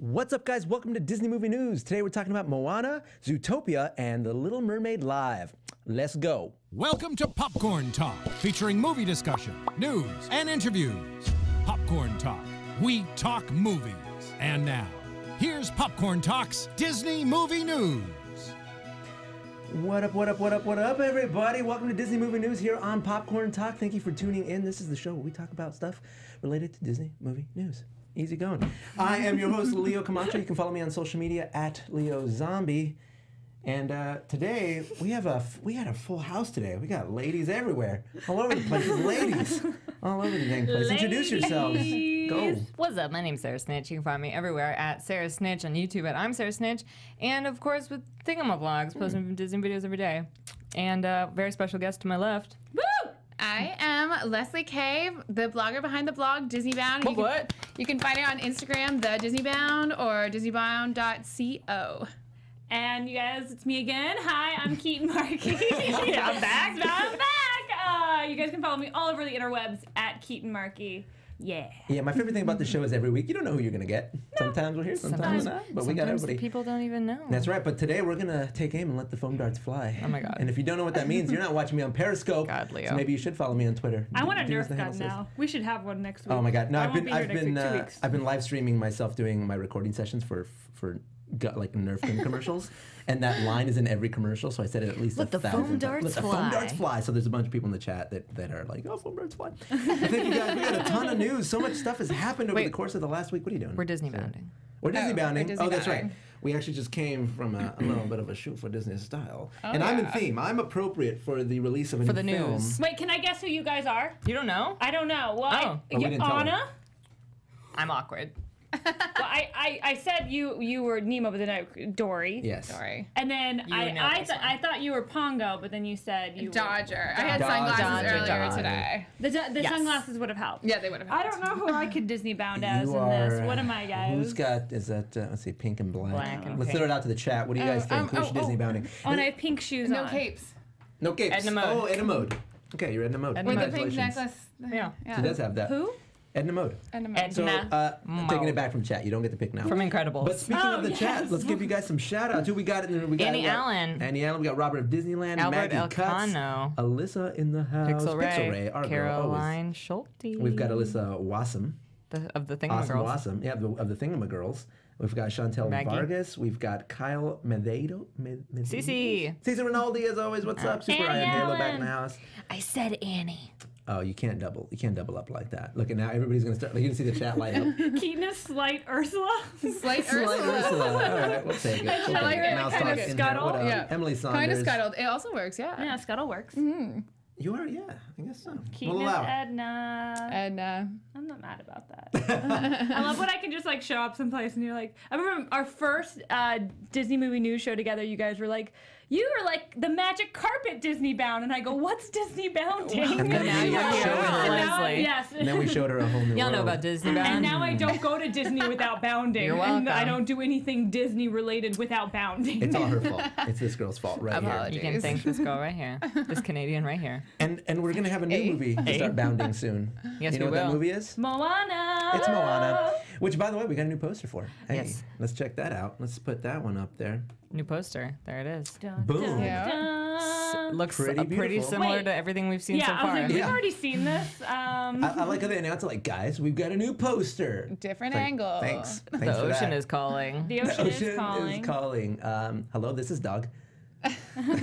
What's up, guys? Welcome to Disney Movie News. Today we're talking about Moana, Zootopia, and The Little Mermaid Live. Let's go. Welcome to Popcorn Talk, featuring movie discussion, news, and interviews. Popcorn Talk. We talk movies. And now, here's Popcorn Talk's Disney Movie News. What up, everybody? Welcome to Disney Movie News here on Popcorn Talk. Thank you for tuning in. This is the show where we talk about stuff related to Disney Movie News. Easy going. I am your host, Leo Camacho. You can follow me on social media at LeoZombie. And today we had a full house today. We got ladies everywhere, all over the place. Ladies, all over the dang place. Introduce yourselves. Go. What's up? My name's Sarah Snitch. You can find me everywhere at Sarah Snitch, on YouTube at I'm Sarah Snitch, and of course with Thingamavlogs, posting Disney videos every day. And very special guest to my left. Woo! I am Leslie Cave, the blogger behind the blog Disney Bound. You can find it on Instagram, the Disney Bound, or disneybound.co. And you guys, it's me again. Hi, I'm Keetin Marchi. I'm back. You guys can follow me all over the interwebs at Keetin Marchi. Yeah. Yeah, my favorite thing about the show is every week you don't know who you're going to get. Sometimes we're here, sometimes we're not. But we got everybody. People don't even know. That's right. But today we're going to take aim and let the foam darts fly. Oh, my God. And if you don't know what that means, you're not watching me on Periscope. God, Leo. So maybe you should follow me on Twitter. I want a Nerf gun now. We should have one next week. Oh, my God. No, I've been I've live streaming myself doing my recording sessions for like Nerf gun commercials, and that line is in every commercial, so I said it at least Let the foam darts fly. Let the foam darts fly. So there's a bunch of people in the chat that are like, oh, foam darts fly. Thank you guys. We got a ton of news. So much stuff has happened over the course of the last week. What are you doing? We're Disney bounding. We're Disney bounding. Oh, that's right. We actually just came from a little bit of a shoot for Disney style. Oh, and I'm in theme. I'm appropriate for the release of a new film. News. Wait, can I guess who you guys are? You don't know? I don't know. Well, we didn't tell Anna? her. I'm awkward. Well, I said you were Nemo, but then Dory. Yes. Dory. And then I thought you were Pongo, but then you said you Dodger. I had Dodger. sunglasses earlier today. The sunglasses would have helped. Yeah, they would have helped. I don't know who I could Disney bound as You in this. are- What am I, guys? Who's got, is that, let's see, pink and black. Black and Let's pink. throw it out to the chat. What do you guys think? Who's Disney bounding? Oh, and I have pink shoes No on. capes. No capes. Edna Mode. Oh, Edna Mode. Okay, you're Edna Mode. Edna With the Mode. pink necklace. Yeah. She does have that. Who? Edna Mode. Edna. So, taking it back from chat, you don't get the pick now. From Incredibles. But speaking of the chat, let's give you guys some shout outs. Who we got? We got Annie Allen. Annie Allen. We got Robert of Disneyland. Albert Maggie Cutts. Elcano. Alyssa in the house. Pixel Ray. Our girl, Caroline Schulte. always. We've got Alyssa Wassam. Of the Thingamagirls. Awesome Wassam. Yeah, of the Thingamagirls. We've got Chantel Maggie. Vargas. We've got Kyle Mededo. Cece. Cece Rinaldi, as always. What's up? Super Annie Ryan Halo back Allen. in the house. I said Annie. Oh, you can't double up like that. Look at now, everybody's gonna start. Like, you can see the chat light up. Keaton is slight Ursula. Slight Slight Ursula. All right, we'll take it. I like it. Mouse Kinda talk in here. scuttle. What up? Yeah. Emily Saunders. Kind of scuttled. It also works, yeah. Yeah, Scuttle works. You are, yeah. I guess so. Keaton We'll is allow it. Edna. And I'm not mad about that. I love when I can just like show up someplace and you're like, I remember our first Disney movie news show together. You guys were like, you were like the magic carpet Disney bound, and I go, what's Disney bounding? And then now we you're showed here. her. Leslie. Yes. And then we showed her a whole new Y'all world. know about Disney bound. And now I don't go to Disney without bounding. You're And welcome. I don't do anything Disney related without bounding. It's all her fault. It's this girl's fault right Apologies. here. You can thank this girl right here. This Canadian right here. And we're gonna have a new movie to start bounding soon. Yes, you know we what that will. movie is? Moana. It's Moana. Which, by the way, we got a new poster for. Hey, Yes. let's check that out. Let's put that one up there. New poster. There it is. Dun, Boom. dun, Yeah. dun. Looks Pretty pretty beautiful. similar Wait. to everything we've seen Yeah, so I was far. like, we've Yeah. already seen this. I like how they announced it like, guys, we've got a new poster. different Like, angle. Thanks. The Thanks for ocean that. is calling. The The ocean, ocean is calling. is calling. Hello, this is Doug. It's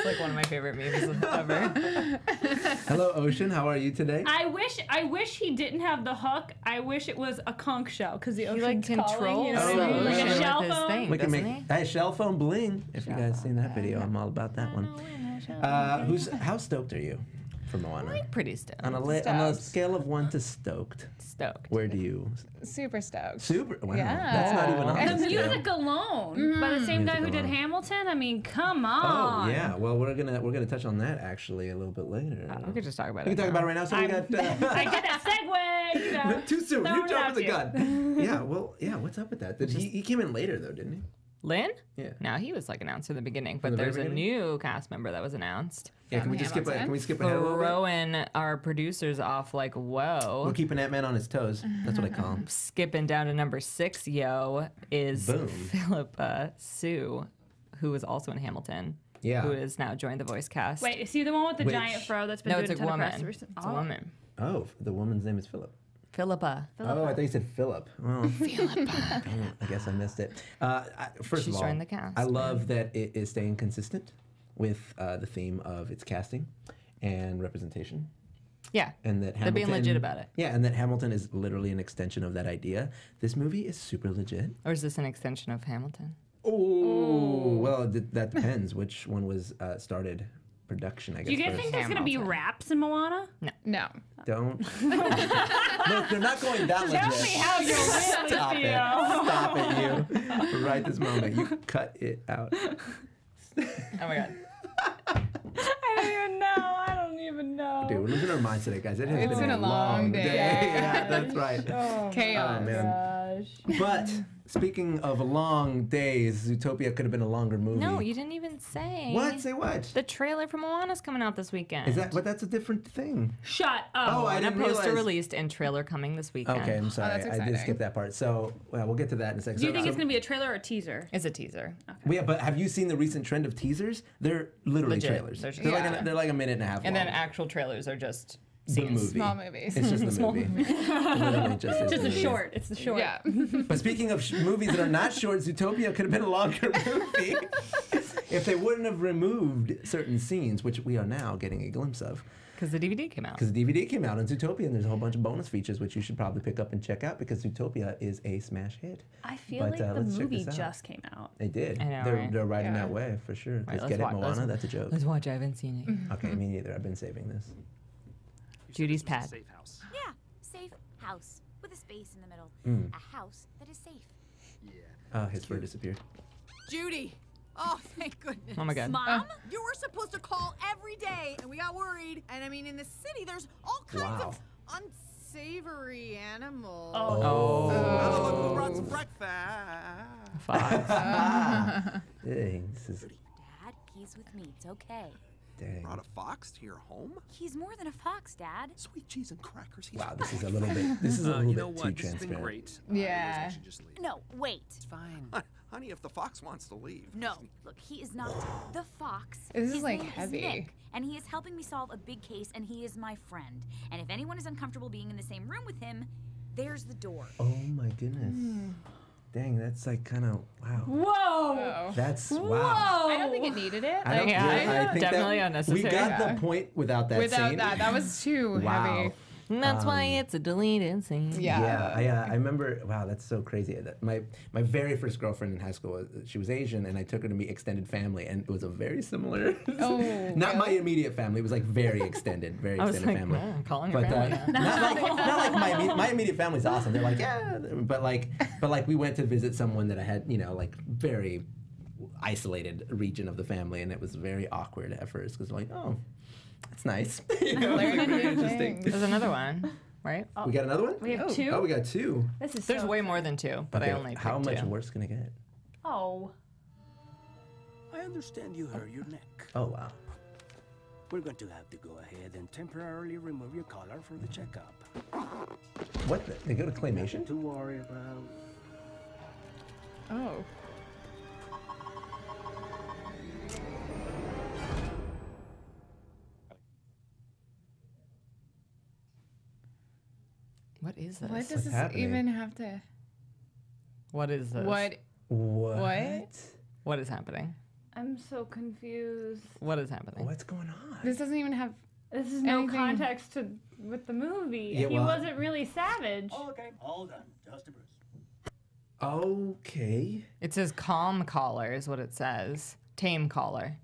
like one of my favorite memes ever. Hello, Ocean. How are you today? I wish he didn't have the hook. I wish it was a conch shell because the He ocean's like calling. You know controls what I the mean? Like ocean a with shell his phone. thing. We can Doesn't make a shell phone bling. If you guys seen that video, I'm all about that one. How stoked are you for Moana? Pretty stoked. On a Stoked. scale of 1 to stoked, Stoked. where do you? Super stoked. Super. Wow, Yeah. that's not even on And the The scale. music alone by the same guy who Music did alone. Hamilton. I mean, come Oh on. yeah. Well, we're gonna touch on that actually a little bit later. We could just talk about We it. can talk about it right now. So we got. I did that segue. You know. Too soon. Throwing You it jumped at the you. gun. Yeah. Well. Yeah. What's up with that? He came in later though, didn't he? Lynn? Yeah. No, he was like announced in the beginning, From but the very there's a beginning? new cast member that was announced. Yeah, can we just skip ahead a little bit? Throwing our producers off like, whoa. We're keeping that man on his toes. That's what I call him. Skipping down to number 6, is Boom. Philippa Sue, who was also in Hamilton. Yeah. Who has now joined the voice cast. Wait, is he the one with the Which- giant fro that's been No, doing it's a ton of woman. press It's recently? a woman. Oh, the woman's name is Philip. Philippa. Oh, I thought you said Philip. Well, Philippa. I guess I missed it. First She's of all, joined the cast, I love that it is staying consistent with the theme of its casting and representation. Yeah. And that Hamilton, They're being legit about it. Yeah, and that Hamilton is literally an extension of that idea. This movie is super legit. Or is this an extension of Hamilton? Oh, well, that depends. Which one was started production, I guess. Do you guys first. think there's going to be Hamilton. raps in Moana? No. Don't. Look, they're not going that legit. Tell me how you really Stop feel. it. Stop it, you. Right this moment. You cut it out. Oh my god. I don't even know. Dude, we're losing our minds today, guys. It has been a long day. Yeah, that's right. Chaos. Oh, man. But speaking of long days, Zootopia could have been a longer movie. No, you didn't even say. What? Say what? The trailer for Moana's coming out this weekend. Is that? But that's a different thing. Shut up. Oh, I Moana didn't poster realize. released and trailer coming this weekend. Okay, I'm sorry. that's I did exciting. skip that part. So, well, we'll get to that in a second. Do you think it's going to be a trailer or a teaser? It's a teaser. Yeah, but have you seen the recent trend of teasers? They're literally Legit. trailers. They're They're, just- they're like a minute and a half And long. then actual trailers are just the scenes. movie. Small movies. It's just the movie. Literally just is Just the a movie. short. It's the short. Yeah. But speaking of movies that are not short, Zootopia could have been a longer movie if they wouldn't have removed certain scenes, which we are now getting a glimpse of. Because the DVD came out. Because the DVD came out on Zootopia, and there's a whole bunch of bonus features which you should probably pick up and check out because Zootopia is a smash hit. I feel But, like the let's check movie this out. just came out. They did. I know, they're, right? they're riding Yeah. that way for sure. Right, Let's get it, let's Moana. That's a joke. Let's watch. I haven't seen it. Okay, me neither. I've been saving this. Judy's pad. Safe house. Yeah, safe house with a space in the middle. A house that is safe. Yeah. His fur disappeared. Judy! Oh, thank goodness. Oh my god. Mom? You were supposed to call every day, and we got worried. And I mean, in the city, there's all kinds Wow. of unsavory animals. Oh. Oh, look who brought some breakfast. Fox. Dang, this is Dad, he's with me. It's okay. dang. Brought a fox to your home? He's more than a fox, Dad. Sweet cheese and crackers. He's Wow, this is a little bit. This is a little you bit know too what? This has been transparent. great. Yeah. I should just leave. No, wait. It's fine. Honey, if the fox wants to leave. No, look, he is not the fox. This is, His like, name heavy. Nick, and he is helping me solve a big case, and he is my friend. And if anyone is uncomfortable being in the same room with him, there's the door. Oh my goodness. Dang, that's like kind of wow. Whoa. Oh. That's wow. Whoa. I don't think it needed it. I don't, Yeah, I think definitely that unnecessary. We got Yeah. the point without that Without scene. that was too Wow. heavy. And that's why it's a deleted scene. Yeah. Yeah, I remember. Wow, that's so crazy. My very first girlfriend in high school, she was Asian, and I took her to meet extended family, and it was a very similar. Oh, not my really? immediate family. It was like very extended, very I was extended like, family. "Oh, calling your But family now." not like my immediate family's awesome. They're like yeah, but like we went to visit someone that I had like very isolated region of the family, and it was very awkward at first because like oh. That's nice. Learning new interesting. things. There's another one, right? We got another one? We have two? Oh, we got two. This is There's so way more than two, but Okay, I only picked how much two. worse can it get? Oh. I understand you hurt your neck. Oh wow. We're going to have to go ahead and temporarily remove your collar for the checkup. What? They go to claymation? Nothing to worry about. Oh. What is this? What does this happening? even have to? What is this? What? What? What is happening? I'm so confused. What is happening? What's going on? This doesn't even have. This is no Anything- context to with the movie. Yeah, he well- wasn't really savage. Okay, all done. Just a bruise. Okay. It says calm collar is what it says. Tame collar.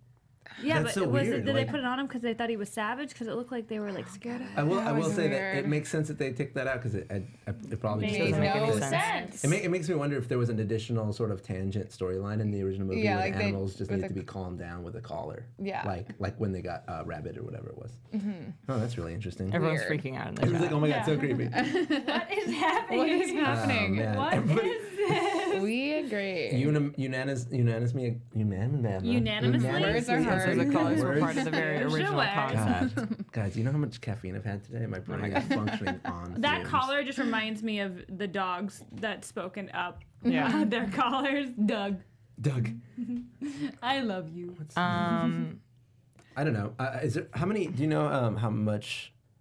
Yeah, That's but so was weird, it? Did like- they put it on him because they thought he was savage? Because it looked like they were like scared of him. I will was say that weird. it makes sense that they took that out because it probably just Made doesn't make no any sense. sense. It makes me wonder if there was an additional sort of tangent storyline in the original movie Yeah, where like the they- animals just with needed to the- be calmed down with a collar. Yeah. Like when they got rabbit or whatever it was. Oh, that's really interesting. Everyone's Weird. freaking out in the Everyone's like, chat. oh my god, so creepy. What is happening? What is happening? man. What Everybody- is this? We agree. Unanimously. Words are hard. The colors were part of the very original Sure. concept. Guys, you know how much caffeine I've had today? My brain is functioning on That fumes. collar just reminds me of the dogs that spoken up. Yeah. Their collars. Doug. I love you. I don't know. Is there how many? Do you know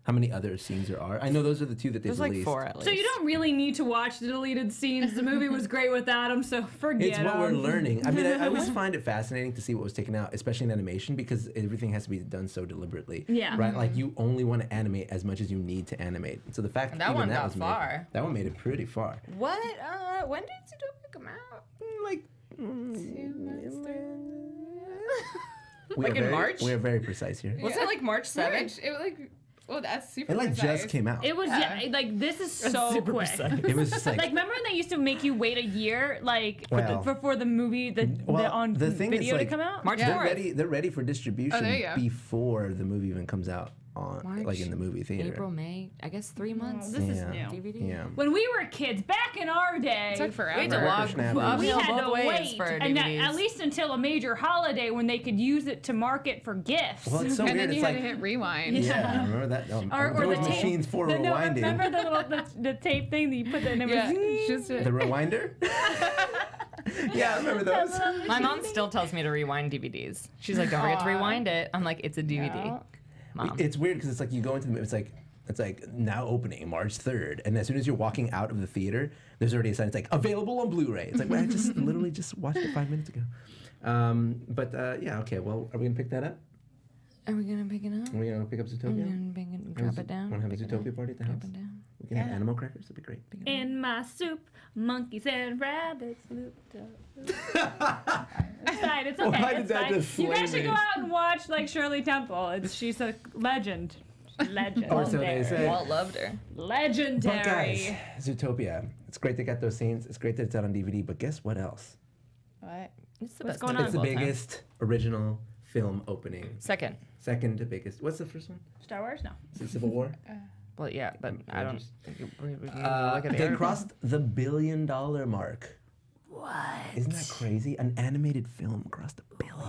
how many other scenes there are? I know those are the two that they've There's like released. 4 at least. So you don't really need to watch the deleted scenes. The movie was great without them, so forget It's what we're them. learning. I mean, I always find it fascinating to see what was taken out, especially in animation, because everything has to be done so deliberately. Yeah. Right? Like, you only want to animate as much as you need to animate. So the fact And that that even one that got was far. made, that one made it pretty far. What? When did Zootopia come out? Like, 2 months, 3 we Like are in very, March? We are very precise here. Was it like March 7th? It was like, well, that's super. It like precise. just came out. It was like this is so quick. It was just like, Like remember when they used to make you wait a year, like Well, for the movie on the thing video is, like, to come out? March they're 4th. ready for distribution there you go. before the movie even comes out on March, like in the movie theater. April, May. I guess 3 months. This is Yeah. new. DVD. Yeah. When we were kids, back in our day, It took forever. We had to walk Whippersnappers. we had to both ways wait, for and DVDs. at least until a major holiday when they could use it to market for gifts. Well, it's so And weird. then you It's had like to hit rewind. yeah, remember that? or those the tape, machines for no, rewinding. remember the little the tape thing that you put in? Yeah, Yeah, just The rewinder? Yeah, I remember those. My mom still tells me to rewind DVDs. She's like, don't forget to rewind it. I'm like, it's a DVD. Mom. It's weird because it's like you go into the movie, it's like now opening March 3rd, and as soon as you're walking out of the theater, there's already a sign. It's like available on Blu-ray. It's like, well, I just literally just watched it 5 minutes ago. Yeah, okay. Well, are we gonna pick that up? Are we gonna pick it up? Are we gonna pick up Zootopia? Drop it down. Want to have a pick it Zootopia up, party at the drop house? it down. We can have animal crackers. That'd be great. in my soup, monkeys and rabbits looped up. It's fine. It's okay. Why did It's that fine. just You slay guys should me? go out and watch like Shirley Temple. She's a legend. Legend. Or so they say. Walt loved her. Legendary. But guys, Zootopia. It's great they got those scenes. It's great that it's out on DVD. But guess what else? What? It's the What's best going movie on? It's the of all time. biggest original film opening. Second. Second to biggest. What's the first one? Star Wars? No. Is it Civil War? Well, yeah, but I don't. Look at the They article. crossed the $1 billion mark. What? Isn't that crazy? An animated film crossed $1 billion.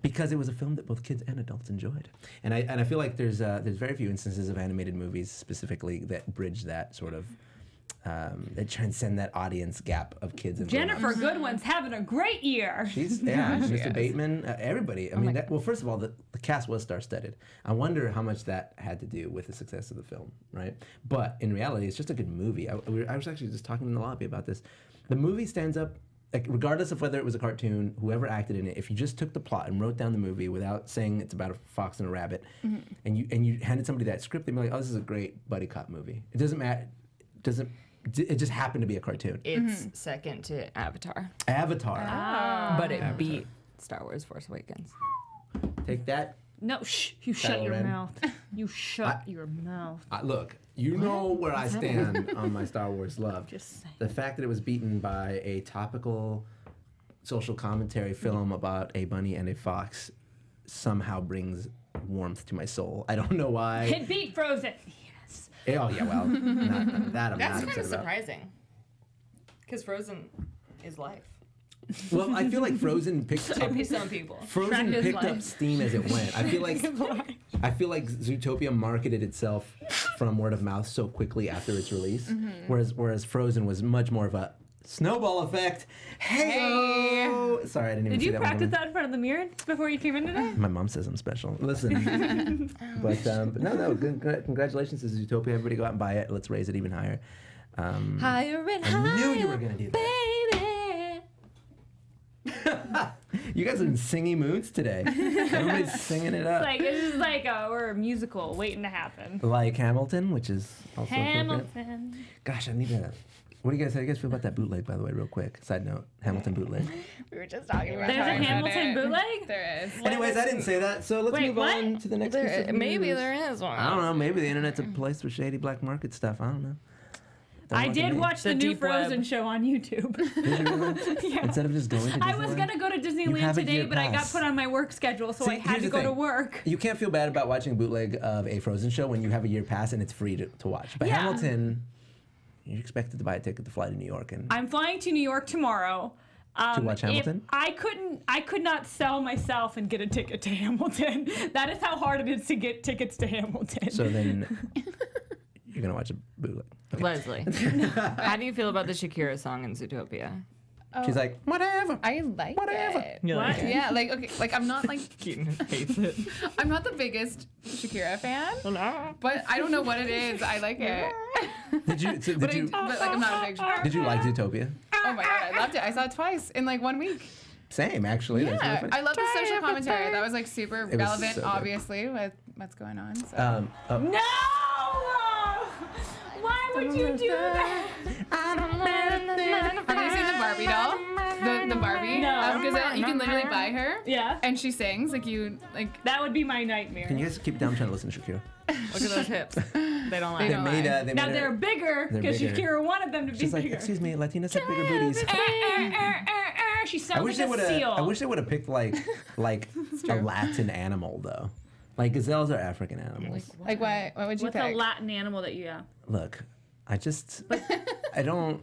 Because it was a film that both kids and adults enjoyed, and I feel like there's very few instances of animated movies specifically that bridge that sort of that transcend that audience gap of kids and Jennifer grown-ups. Goodwin's having a great year. She's Mr. Bateman, everybody. I mean, well, first of all, the cast was star-studded. I wonder how much that had to do with the success of the film, right? But in reality, it's just a good movie. I was actually just talking in the lobby about this. The movie stands up, like, regardless of whether it was a cartoon, whoever acted in it. If you just took the plot and wrote down the movie without saying it's about a fox and a rabbit, and you handed somebody that script, they'd be like, "Oh, this is a great buddy cop movie." It doesn't matter. It just happened to be a cartoon. It's second to Avatar, Avatar. but it beat Star Wars: Force Awakens. Take that. No, you shut Kylo your Ren. mouth. You shut your mouth. Look, you know where I stand on my Star Wars love. Just saying. The fact that it was beaten by a topical social commentary film about a bunny and a fox somehow brings warmth to my soul. I don't know why. It beat Frozen. Yes. Oh, yeah, well, that I'm That's not kind upset of about. surprising, because Frozen is life. Well, I feel like Frozen picked up. To some people. Frozen Shrek is picked up life. steam as it went. I feel like Zootopia marketed itself from word of mouth so quickly after its release, whereas Frozen was much more of a snowball effect. Hey! Sorry, I didn't even Did see you that practice one. that in front of the mirror before you came in today? My mom says I'm special. Listen, but no. Congratulations to Zootopia. Everybody go out and buy it. Let's raise it even higher. Higher and higher. I knew you were gonna do that. Baby. You guys are in singing moods today. Everybody's singing it up. It's like we're a musical waiting to happen. Like Hamilton, which is also appropriate. Hamilton. Gosh, I need to. How do you guys feel about that bootleg, by the way, real quick? Side note, Hamilton bootleg. We were just talking about There's a it. Hamilton bootleg? There is. Anyways, I didn't say that, so let's Wait, move what? on to the next piece of Maybe news. there is one. I don't know. Maybe the internet's a place for shady black market stuff. I don't know. Don't I look at did me. watch the The new deep web. Frozen show on YouTube. Did you really? Instead of just going to Disneyland? I was gonna go to You Disneyland have a today, year but I got pass. put on my work schedule, so See, I had here's to the go to thing. work. You can't feel bad about watching a bootleg of a Frozen show when you have a year pass and it's free to watch. But Yeah. Hamilton, you're expected to buy a ticket to fly to New York and I'm flying to New York tomorrow. to watch Hamilton. I could not sell myself and get a ticket to Hamilton. That is how hard it is to get tickets to Hamilton. So then you're gonna watch a bootleg. Okay. Leslie, how do you feel about the Shakira song in Zootopia? She's like, whatever. I like Whatever. it. You like it? Yeah, like okay, like I'm not like Keetin hates it. I'm not the biggest Shakira fan, but I don't know what it is. I like it. Did you? So But like I'm not a big Shakira. Did you like Zootopia? Oh my god, I loved it. I saw it twice in like 1 week. Same, actually. That's really Yeah, funny. I love the social commentary. That was like super was relevant, so good. obviously, with what's going on. So. No! Why would you do that? Have you seen the Barbie doll? The Barbie? No. Because you can literally buy her. Yeah. And she sings That would be my nightmare. Can you guys keep it down? I'm trying to listen to Shakira. Look at those hips. They don't lie. They don't lie. They Now made they're bigger They're because bigger. Shakira wanted them to be She's like, bigger. excuse me, Latinas have bigger booties. She I sounds wish like a seal. I wish they would have picked like a Latin animal though. Like gazelles are African animals. Like what would you What's pick? a Latin animal that you have? Look, I don't,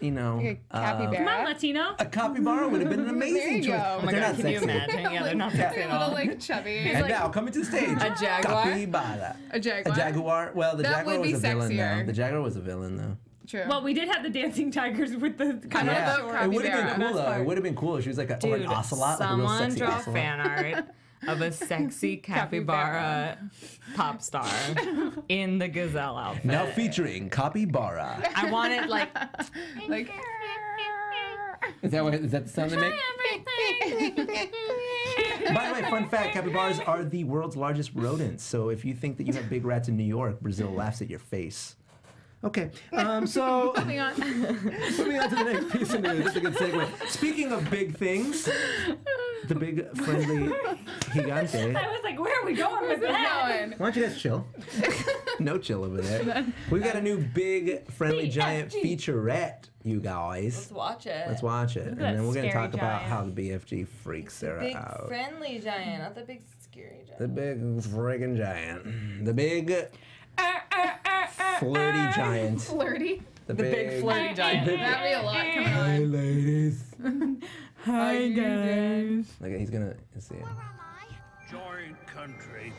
you know. Like a capybara? Come on, Latino. A capybara would have been an amazing There you choice. go. Oh But my they're god, not can you sexy. imagine? Yeah, they're not sexy at Little all. like chubby. And now coming to the stage, A jaguar? capybara. A jaguar? A jaguar. Well, the That jaguar would be was a villain though. sexier. The jaguar was a villain though. True. Well, we did have the dancing tigers with the kind I of love Yeah, it would have been capybara. cool though. It would have been cool if she was like a, or Dude, an ocelot, like a real someone sexy draw ocelot. fan art of a sexy capybara pop star in the gazelle outfit. Now featuring capybara. I want it like Is that the sound they make? By the way, fun fact, capybaras are the world's largest rodents. So if you think that you have big rats in New York, Brazil laughs at your face. Okay, so Moving on. moving on to the next piece of news. That's a good segue. Speaking of big things, the big friendly gigante. I was like, where are we going with that? Going. Why don't you guys chill? No chill over there. We've got a new big friendly giant featurette, you guys. let's watch it. Let's watch it, and that then we're gonna scary talk about giant. how the BFG freaks her Big out. friendly giant, not the big scary giant. The big friggin' giant. The big flirty giant. Flirty. The big flirty giant. That'd be a lot coming Hey, on. ladies. Hi, guys. Look, he's gonna see it. Giant country.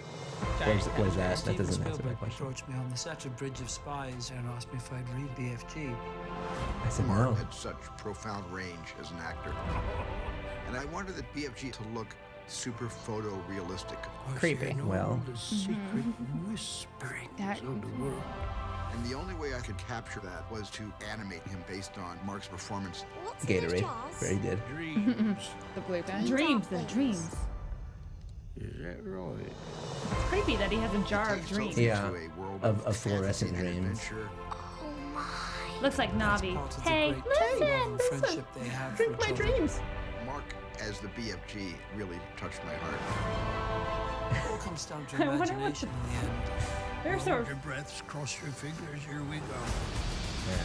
Where's that? That Steven doesn't answer my Spielberg question. approached me on the set of Bridge of Spies and asked me if I'd read BFG. I said Mark no. had such profound range as an actor. And I wanted the BFG to look super photorealistic. Creepy. Well. The secret whispering underworld. And the only way I could capture that was to animate him based on Mark's performance. Gatorade. Very good. Dreams. The blue pen. Dreams, the dreams. Is that right? It's creepy that he has a jar of dreams. Yeah, Into a world of fantasy fluorescent and dreams. adventure. Looks like Navi. Part of the Hey, great listen, friendship they have for each other. Mark as the BFG really touched my heart. It all comes down to I wonder what imagination in the end. they're sort Hold of. your breaths, cross your fingers, here we go. Yeah.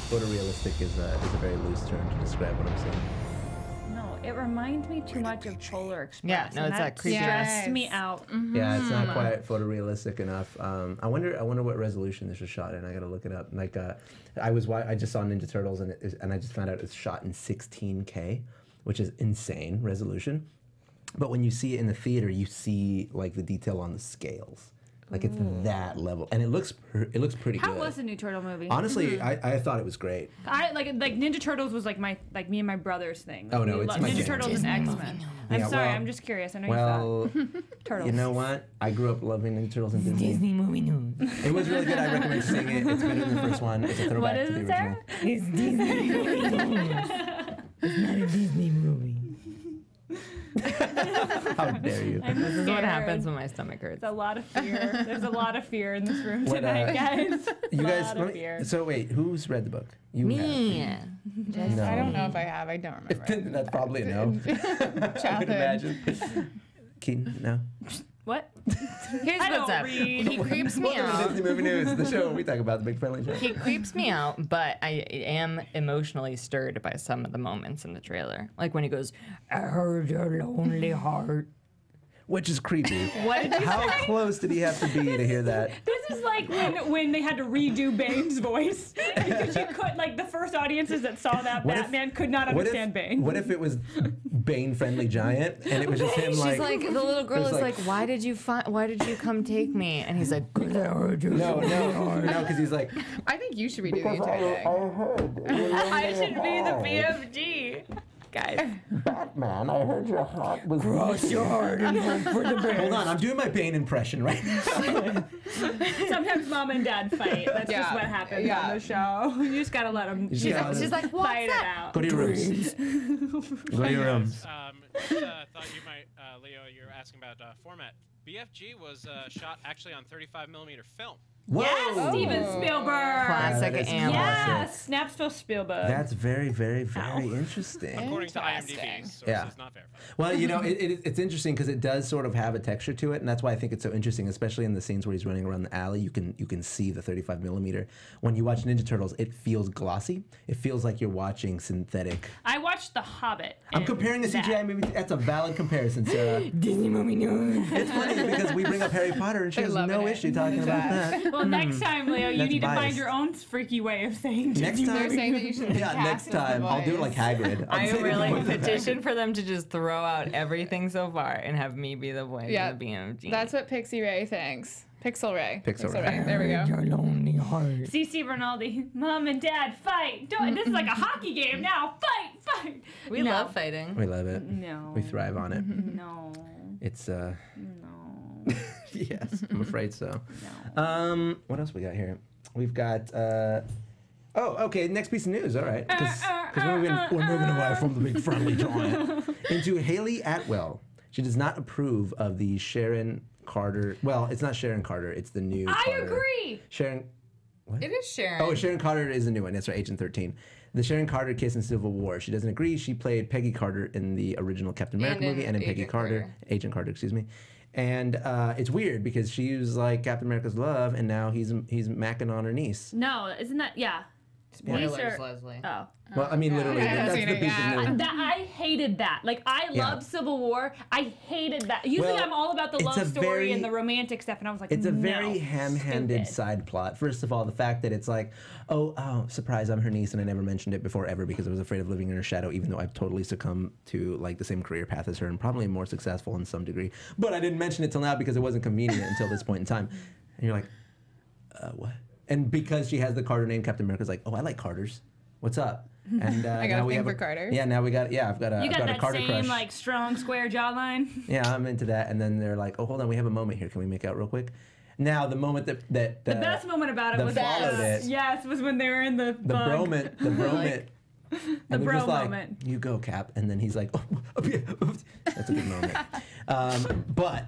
Photorealistic is a very loose term to describe what I'm saying. No, it reminds me too much of Polar Express. Yeah, no, and it's that creepy. stressed me out. Yeah, it's not quite photorealistic enough. I wonder what resolution this was shot in. I gotta look it up. Like, I just saw Ninja Turtles and I just found out it's shot in 16K, which is insane resolution. But when you see it in the theater, you see like the detail on the scales. Like it's that level, and it looks pretty How good. was the new Turtle movie? Honestly, I thought it was great. I like Ninja Turtles was like me and my brother's thing. Oh, no, We it's love my Ninja jam. Turtles and X-Men. I'm Yeah, sorry, well- I'm just curious. I know Well, you thought Turtles. you know what? I grew up loving Ninja Turtles and Disney. movie news. It was really good. I recommend seeing it. It's better than the first one. It's a throwback What to is the it, original. Sarah? It's Disney movie news. It's not a Disney movie. How dare you? This is what scared. happens when my stomach hurts. There's a lot of fear. There's a lot of fear in this room What, tonight, guys. You guys, lot let of me- fear. so wait, who's read the book? You Me. have. Just, I don't know if I have. I don't remember. That's probably a no. I would Childhood. imagine. Keaton, no. What? Here's I what's don't up. read. He creeps me Welcome to out. Disney Movie News, the show where we talk about the big friendly giant. He creeps me out, but I am emotionally stirred by some of the moments in the trailer. Like when he goes, I heard your lonely heart. which is creepy. What did you How say? close did he have to be to hear that? This is like when they had to redo Bane's voice because you could like the first audiences that saw that Batman could not understand Bane. What if it was Bane friendly giant and it was just him She's like, the little girl is like, why did you come take me? And he's like, "'Cause I heard you." No, because he's like, I think you should be doing the entire thing. I should be the BFG. Guys. Batman, I heard your heart was Cross your heart and hope for the best. Hold on, I'm doing my Bane impression right now. Sometimes mom and dad fight. That's just what happens on the show. You just gotta let them. She's like, fight it out. Go to your rooms. Go to your rooms. Thought you might, Leo, you were asking about format. BFG was shot actually on 35mm film. Whoa. Yes, Steven Spielberg. Classic and yes, Snapsville Spielberg. That's very, very, very interesting. According to IMDb, sources not verified. Well, you know, it's interesting because it does sort of have a texture to it, and that's why I think it's so interesting, especially in the scenes where he's running around the alley. You can see the 35mm. When you watch Ninja Turtles, it feels glossy. It feels like you're watching synthetic. I watched The Hobbit. I'm comparing a CGI movie. That's a valid comparison, Sarah. Disney movie news. It's funny because we bring up Harry Potter, and she has no issue talking about that. Well, next time, Leo, you That's need to biased. find your own freaky way of saying Next time, They're saying that you should next time I'll do it like Hagrid. I really petition for them to just throw out everything so far and have me be the voice of the BMG. That's what Pixie Ray thinks. Pixel Ray. Pixel Ray. There we go. Your lonely heart. CC Ronaldi, mom and dad fight. This is like a hockey game now. Fight. We love fighting. We love it. No. We thrive on it. No. It's No. yes, I'm afraid so. No. What else we got here? We've got okay, next piece of news. All right. Because we're moving away from the big friendly giant into Haley Atwell. She does not approve of the Sharon Carter. Well, it's not Sharon Carter. It's the new I Carter. agree. Sharon. What? It is Sharon. Oh, Sharon Carter is the new one. That's right, Agent 13. The Sharon Carter kiss in Civil War. She doesn't agree. She played Peggy Carter in the original Captain America movie and in Peggy Carter. Agent Carter, excuse me. And it's weird because she was like Captain America's love, and now he's macking on her niece. No, isn't that Spoilers, Leslie. Oh. Well, I mean, literally, that's the piece of news. I hated that. Like, I loved Civil War. I hated that. Usually, I'm all about the love story and the romantic stuff, and I was like, it's a very ham-handed side plot. First of all, the fact that it's like, oh, surprise, I'm her niece, and I never mentioned it before ever because I was afraid of living in her shadow, even though I've totally succumbed to like the same career path as her and probably more successful in some degree. But I didn't mention it till now because it wasn't convenient until this point in time. And you're like, what? And because she has the Carter name, Captain America's like, oh, I like Carters. What's up? And I got a thing for Carter. Yeah, now we got. Yeah, I've got a Carter same crush. like strong square jawline. Yeah, I'm into that. And then they're like, oh, hold on, we have a moment here. Can we make out real quick? Now the moment that the best moment about it was was when they were in the bromant. The and bro just like, moment. You go, Cap. And then he's like, that's a good moment. But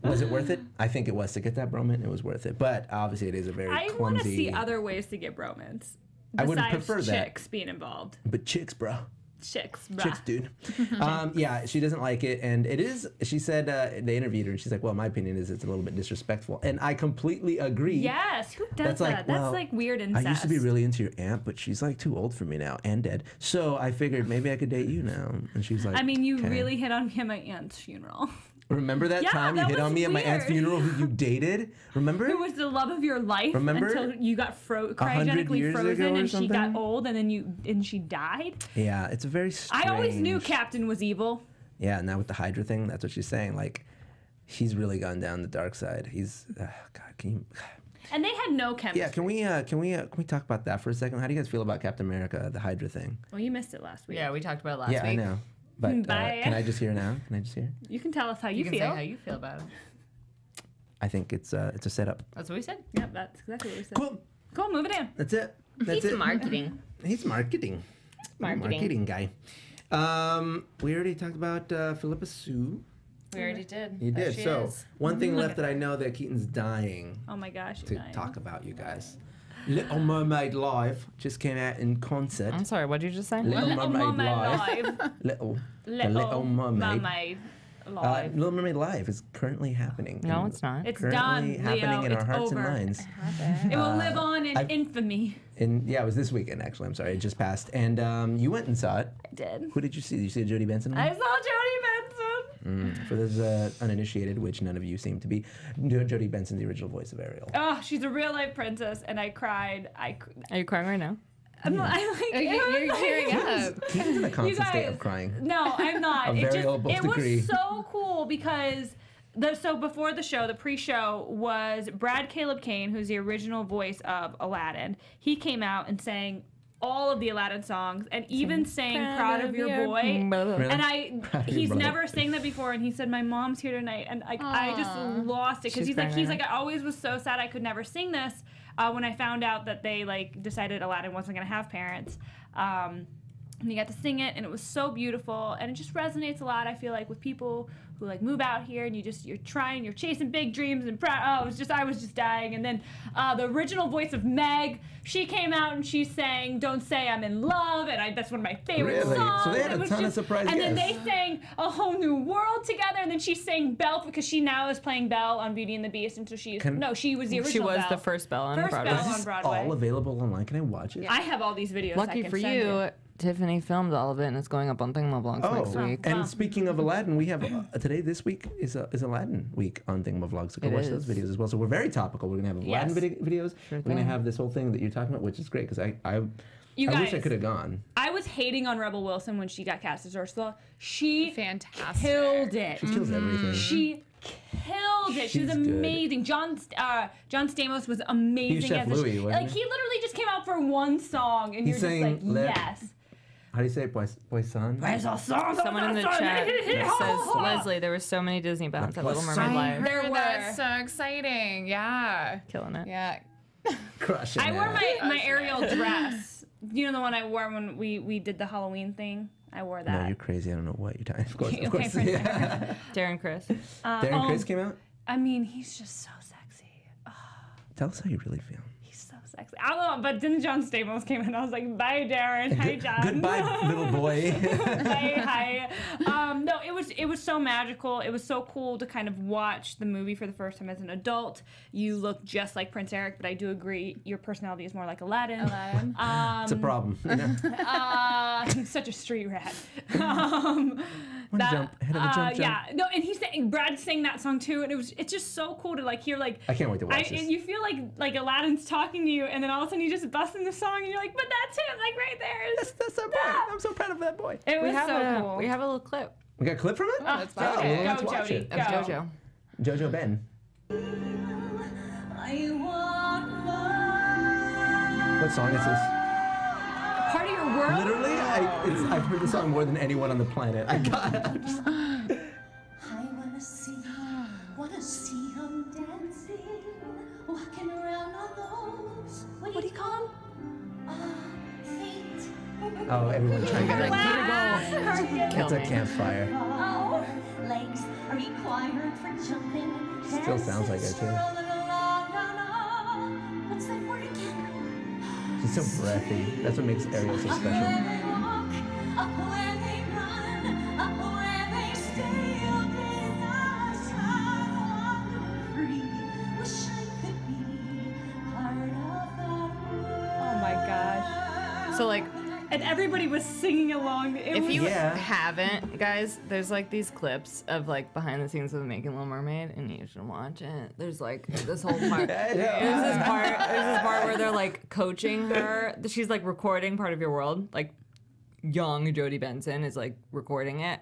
was it worth it? I think it was to get that bromance. It was worth it. But obviously, it is a very clumsy. I want to see other ways to get bromance. I would prefer that. Chicks being involved. But chicks, bro. Chicks, bro. Chicks, dude. Yeah, she doesn't like it, and it is. She said they interviewed her, and she's like, "Well, my opinion is it's a little bit disrespectful," and I completely agree. Yes, who does that? That's like weird incest. I used to be really into your aunt, but she's like too old for me now and dead. So I figured maybe I could date you now, and she's like, I mean, you okay. really hit on me at my aunt's funeral. Remember that time you hit on me at my aunt's funeral who you dated? Remember? Who was the love of your life? Remember? Until you got cryogenically frozen and she got old and she died? Yeah, it's a very strange... I always knew Captain was evil. Yeah, now with the Hydra thing, that's what she's saying. Like, he's really gone down the dark side. He's... God, can you... And they had no chemistry. Yeah, can we talk about that for a second? How do you guys feel about Captain America, the Hydra thing? Well, you missed it last week. Yeah, we talked about it last week. Yeah, I know. But can I just hear now? Can I just hear? You can tell us how you feel. You can say how you feel about it. I think it's a setup. That's what we said. Yep, that's exactly what we said. Cool, moving in. That's it. He's marketing. He's marketing. Marketing guy. We already talked about Philippa Sue. We already did. You did. So one thing left that I know that Keaton's dying. Oh my gosh, to talk about, you guys. Little Mermaid Live just came out in concert. I'm sorry, what did you just say? Little Mermaid Live. Little Mermaid Live. Little Mermaid Live is currently happening. No, it's not. It's currently done, happening Leo. in our It's hearts over. and minds. It will live on in infamy. Yeah, it was this weekend, actually. I'm sorry, it just passed. And you went and saw it. I did. Who did you see? Did you see Jodie Benson? I saw Jodie Benson. For those uninitiated, which none of you seem to be, Jodie Benson's the original voice of Ariel. Oh, she's a real life princess, and I cried. Are you crying right now? I'm not, You're cheering up. Keetin's in a constant state of crying. No, I'm not. A very almost it degree. was so cool because so before the show, the pre-show was Brad Caleb Kane, who's the original voice of Aladdin. He came out and sang all of the Aladdin songs and even sang Proud of Your Boy. Really? And he's never sang that before, and he said, my mom's here tonight, and I just lost it because he's like, I always was so sad I could never sing this. When I found out that they decided Aladdin wasn't gonna have parents, and he got to sing it, and it was so beautiful, and it just resonates a lot. I feel like with people who move out here, and you're chasing big dreams and proud. I was just dying. And then the original voice of Meg, she came out and she sang "Don't Say I'm in Love," and that's one of my favorite songs. So they had a ton of surprise guests. And then they sang "A Whole New World" together, and then she sang Belle because she now is playing Belle on Beauty and the Beast, and so she was the original. She was Belle. the first Belle on Broadway. Belle on Broadway. All available online. Can I watch it? I have all these videos. Lucky for you, Tiffany filmed all of it, and it's going up on Thingamavlogs next week. And speaking of Aladdin, we have this week is Aladdin week on Thingamavlogs, so go watch those videos as well. So we're very topical. We're gonna have Aladdin videos. We're gonna have this whole thing that you're talking about, which is great because I wish I could have gone. I was hating on Rebel Wilson when she got cast as Ursula. She fantastic. Killed it. She kills everything. She killed it. She was amazing. John Stamos was amazing. He was Chef Louis, wasn't he literally just came out for one song, and you're just like, yes. How do you say it? Poisson? Someone in the chat says, Leslie, there were so many Disney bounds at Little Mermaid Live. There were. That's so exciting. Yeah. Killing it. Yeah. Crushing I wore my Ariel dress. You know the one I wore when we did the Halloween thing? I wore that. No, you're crazy. I don't know what you're talking about. Of course. Yeah. Darren Criss. Darren Criss came out? I mean, he's just so sexy. Tell us how you really feel. Sexy. I don't know, but then John Stamos came in, and I was like, "Bye, Darren. Hi, John. Goodbye, little boy." Hi. No, it was so magical. It was so cool to kind of watch the movie for the first time as an adult. You look just like Prince Eric, but I do agree your personality is more like Aladdin. It's a problem. He's such a street rat. Jump ahead of a jump. Yeah, no, and Brad sang that song too, and it's just so cool to hear I can't wait to watch this. And you feel like Aladdin's talking to you, and then all of a sudden you just bust in the song, and you're like, but that's him, right there. That's our boy. I'm so proud of that boy. It was so cool. We have a little clip. We got a clip from it? Let's watch it. Let's watch it. Of JoJo. JoJo Ben. What song is this? Part of your world? Literally, I've heard the song more than anyone on the planet. I wanna see him dancing, walking around on those. What do you call them? Feet. Oh, everyone's trying to get It's a campfire. Oh, legs are required for jumping. Still sounds like it too. What's that word again? She's so breathy. That's what makes Ariel so special. So and everybody was singing along. If you haven't, guys, there's these clips of behind the scenes of Making Little Mermaid, and you should watch it. There's this whole part. There's this part where they're coaching her. She's recording Part of Your World. Young Jodie Benson is recording it.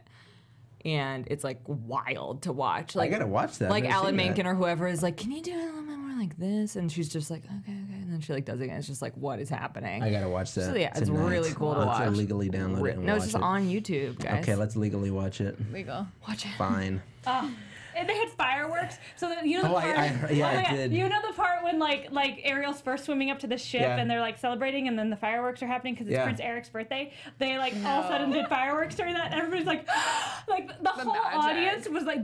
And it's wild to watch. I gotta watch that. Alan Menken or whoever is can you do it a little bit more like this? And she's just okay. And then she does it again. It's just what is happening? I gotta watch that. So yeah, it's really cool to watch. Let's illegally download it and No, watch it's just on YouTube, guys. Okay, let's legally watch it. Legal. Watch it. Fine. And they had fireworks, so that you know the part. I did. You know the part when Ariel's first swimming up to the ship and they're celebrating, and then the fireworks are happening because it's Prince Eric's birthday. They all of a sudden did fireworks during that. And everybody's the whole audience was it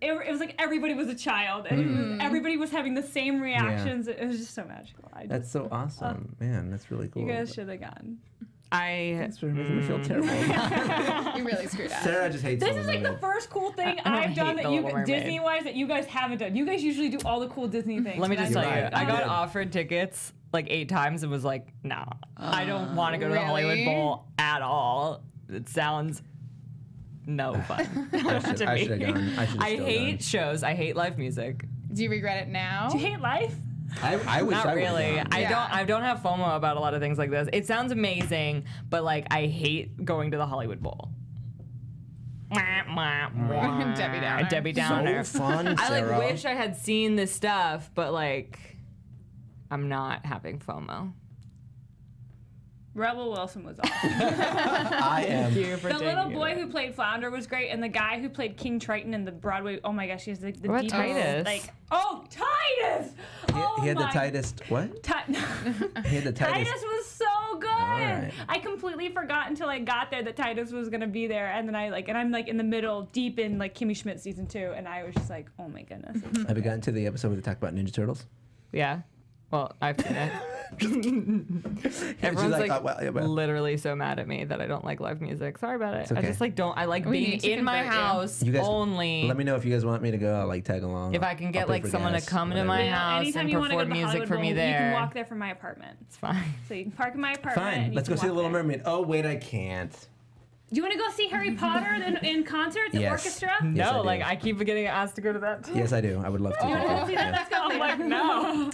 was everybody was a child, and everybody was having the same reactions. It was just so magical. That's so awesome, man. That's really cool. You guys should have gone. Thanks for making me feel terrible. You really screwed up. Sarah just hates This is the first cool thing I've done that Disney-wise that you guys haven't done. You guys usually do all the cool Disney things. Let me just tell you, I got offered tickets 8 times and was I don't want to go to the Hollywood Bowl at all. It sounds no fun. I should have gone. I hate shows. I hate live music. Do you regret it now? Do you hate life? I wish Not I really. Yeah. I don't have FOMO about a lot of things like this. It sounds amazing, but like I hate going to the Hollywood Bowl. Debbie Downer. Debbie Downer. So fun, I like Sarah. wish I had seen this stuff, but like I'm not having FOMO. Rebel Wilson was awesome. I am. The little boy who played Flounder was great, and the guy who played King Triton in the Broadway. Oh my gosh, he has the What deepest, Titus? like Titus. He had the tightest. What? He had the tightest. Titus was so good. right. I completely forgot until I got there that Titus was gonna be there, and then I'm like in the middle, deep in like Kimmy Schmidt season 2, and I was just like, oh my goodness. Have you gotten to the episode where they talk about Ninja Turtles? Yeah. Well, I've seen it. Everyone's like, like "Oh, well, yeah, well." literally so mad at me that I don't like live music. Sorry about it. It's okay. I just like don't. I like We being need to in my convert you. house You guys, only. Let me know if you guys want me to go. I'll like tag along. If I can get I'll pay like for someone gas, to come to whatever. my Yeah, house anytime and you want to go to perform the music Hollywood for Bowl, me you there, can walk there from my apartment. it's fine. So you can park in my apartment. Fine. and Let's you go can see The walk Little there. Mermaid. Oh wait, I can't. Do you want to go see Harry Potter in concert, the Yes. orchestra? Yes, I No, do. like I keep getting asked to go to that too. Yes, I do. I would love to. You want to go see that? Yeah. Let's go. I'm like no.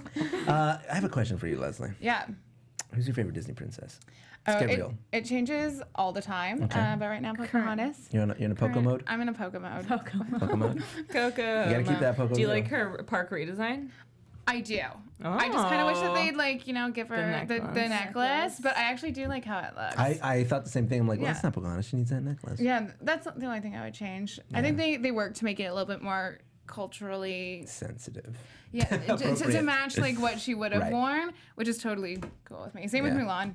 I have a question for you, Leslie. Yeah. Who's your favorite Disney princess? Oh, Let's get real. it changes all the time, Okay. but right now, Pocahontas. You're in a Poco mode? I'm in a Poco mode. Poco mode? Coco. You gotta keep that Poco Do you real. like her park redesign? I do. I just kind of wish that Oh. they'd like give her the necklace, but I actually do like how it looks. I thought the same thing. I'm like, well, Yeah. that's not Pocahontas. She needs that necklace. Yeah, that's the only thing I would change. I think they work to make it a little bit more culturally sensitive. Yeah, to Appropriate. match like what she would have Right. worn, which is totally cool with me. Same with Yeah. Mulan.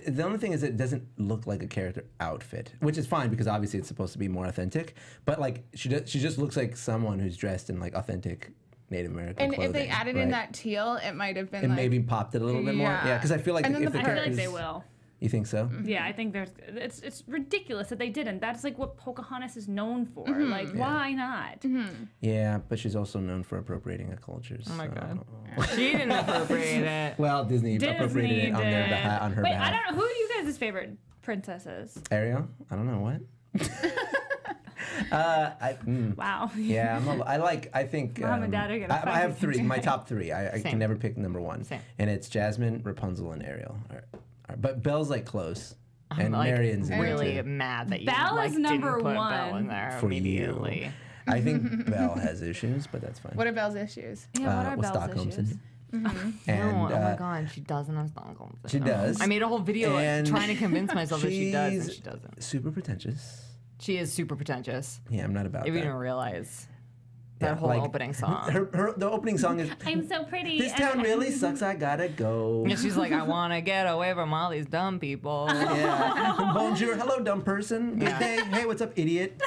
The only thing is it doesn't look like a character outfit, which is fine because obviously it's supposed to be more authentic. But like she just looks like someone who's dressed in like authentic Native American And clothing. if they added right? in that teal, it might have been it like maybe popped it a little bit more. Yeah, because I feel like And then if the the I feel like characters, they will. You think so? Yeah, I think it's ridiculous that they didn't. That's like what Pocahontas is known for. Mhm. Like, Yeah. why not? Yeah, but she's also known for appropriating a culture. Oh my so- god. She didn't appropriate it. Well, Disney appropriated it on their behalf, on her Wait, behalf. I don't know. Who are you guys' favorite princesses? Ariel? I don't know what. Wow. Yeah, I think. Mom and Dad are gonna fight I have with three. you My today. top three. I Same. can never pick number one. Same. And it's Jasmine, Rapunzel, and Ariel. But Belle's like close. And like Marion's in there, really too. mad that you Belle like is number didn't put Belle one. in there For immediately. you. I think Belle has issues, but that's fine. What are Belle's issues? Yeah, what are Belle's Stockholm issues? syndrome. No, And, oh my god, she doesn't have Stockholm She syndrome. does. I made a whole video And trying to convince myself that she does, and she's she doesn't. super pretentious. She is super pretentious. Yeah, I'm not about If that. you don't realize that Yeah, whole like, opening song. The opening song is, I'm so pretty. this town really sucks, I gotta go. And she's like, I want to get away from all these dumb people. Yeah. Bonjour. Hello, dumb person. Good day. Hey, what's up, idiot?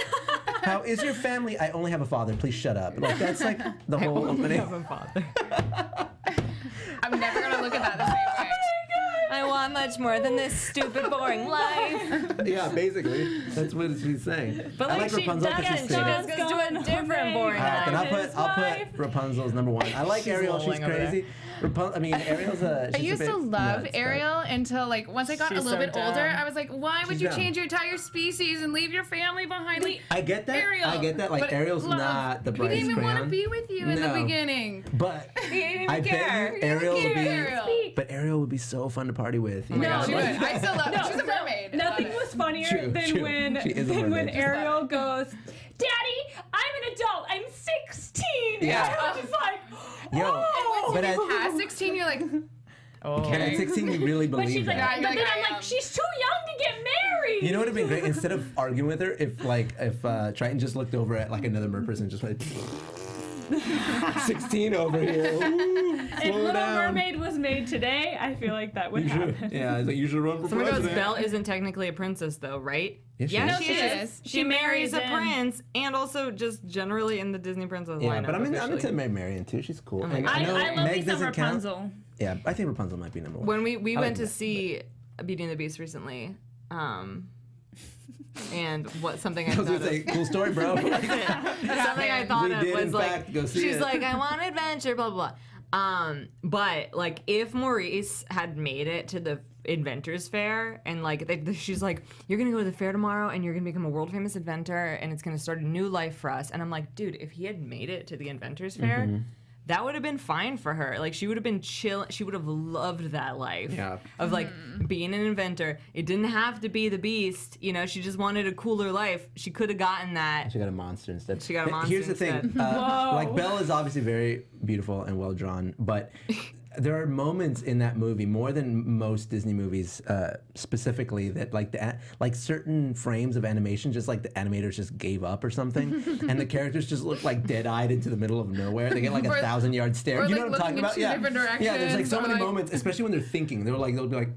How is your family? I only have a father. Please shut up. Like, that's like the whole opening. I'm never gonna look at that the same way. I want much more than this stupid, boring life. Yeah, basically. That's what she's saying. But I like she Rapunzel doesn't. 'cause She she's thin. just goes to a different boring All right, then life. I'll put Rapunzel as number one. I like She's Ariel. She's lolling over there. crazy. Ariel's a. I she's used a bit to love nuts, but- Ariel until like once I got She's a little so bit dumb. older, I was like, why would She's you dumb. change your entire species and leave your family behind? Like, I get that. Ariel. I get that. Like But Ariel's love, not the he brightest didn't even want to crayon. be with you in the No. beginning. But He didn't even I care. bet you Ariel would be. Ariel. But Ariel would be so fun to party with. You No, know, she would. like- I still love her. She's a mermaid. Nothing was funnier True, than true. when She is a when mermaid. Ariel goes, "Daddy, I'm an adult. I'm 16." Yeah. And I was just like, Yo, "Oh." but at, Past 16, you're like, but at 16, you really But believe she's like, that. but like, then I I'm am. like, she's too young to get married. You know what would have been great? Instead of arguing with her, if Triton just looked over at like another mer person and just went 16 over here. Ooh, If slow Little down. Mermaid was made today, I feel like that would You should, happen. yeah, it's like you should run for Someone goes, president. Belle isn't technically a princess, though, right? Yes, she yeah, is. she She is. is. She marries a in. prince, and also just generally in the Disney princess Yeah, lineup. but I'm officially. into Meg Marian too. She's cool. Oh my And God. I know love Meg me some doesn't count. Rapunzel. Yeah, I think Rapunzel might be number one. When we I went like to see Beauty and the Beast recently, and something I I was thought gonna say, of, cool story, bro. something I thought We of did, was in like, fact, go see she's it. like, I want adventure, blah blah blah. But like, if Maurice had made it to the inventors fair and like she's like, you're gonna go to the fair tomorrow and you're gonna become a world famous inventor and it's gonna start a new life for us, and I'm like, dude, if he had made it to the inventors fair, that would have been fine for her. Like, she would have been chill. She would have loved that life of like being an inventor. It didn't have to be the Beast, you know. She just wanted a cooler life. She could have gotten that. She got a monster instead. She got a monster. Here's the thing. Like, Belle is obviously very beautiful and well drawn, but there are moments in that movie, more than most Disney movies, specifically, that like certain frames of animation, just like the animators just gave up or something, and the characters just look like dead-eyed into the middle of nowhere. They get like a 1,000-yard stare. Or You know like what I'm talking about? looking in 2 different directions. Yeah, there's like so many or, like- moments, especially when they're thinking. They'll be like.